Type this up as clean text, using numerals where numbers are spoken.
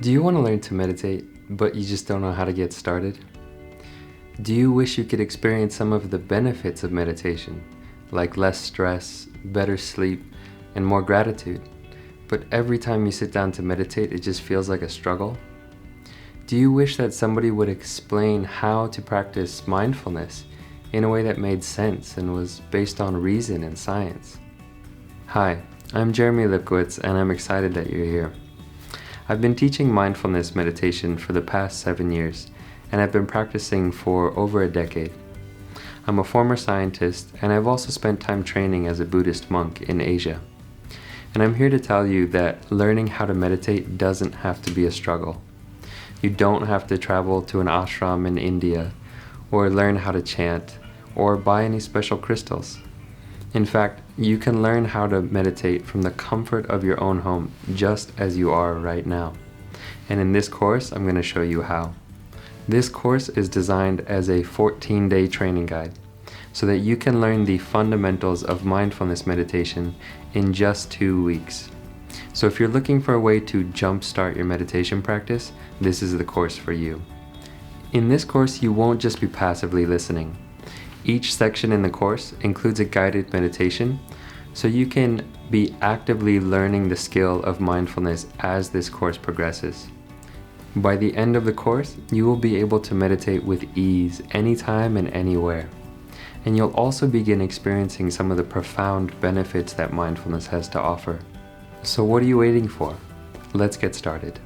Do you want to learn to meditate, but you just don't know how to get started? Do you wish you could experience some of the benefits of meditation, like less stress, better sleep, and more gratitude, but every time you sit down to meditate, it just feels like a struggle? Do you wish that somebody would explain how to practice mindfulness in a way that made sense and was based on reason and science? Hi, I'm Jeremy Lipkowitz, and I'm excited that you're here. I've been teaching mindfulness meditation for the past 7 years, and I've been practicing for over a decade. I'm a former scientist, and I've also spent time training as a Buddhist monk in Asia. And I'm here to tell you that learning how to meditate doesn't have to be a struggle. You don't have to travel to an ashram in India, or learn how to chant, or buy any special crystals. In fact, you can learn how to meditate from the comfort of your own home, just as you are right now. And in this course, I'm going to show you how. This course is designed as a 14-day training guide, so that you can learn the fundamentals of mindfulness meditation in just 2 weeks. So if you're looking for a way to jumpstart your meditation practice, this is the course for you. In this course, you won't just be passively listening. Each section in the course includes a guided meditation, so you can be actively learning the skill of mindfulness as this course progresses. By the end of the course, you will be able to meditate with ease anytime and anywhere. And you'll also begin experiencing some of the profound benefits that mindfulness has to offer. So what are you waiting for? Let's get started.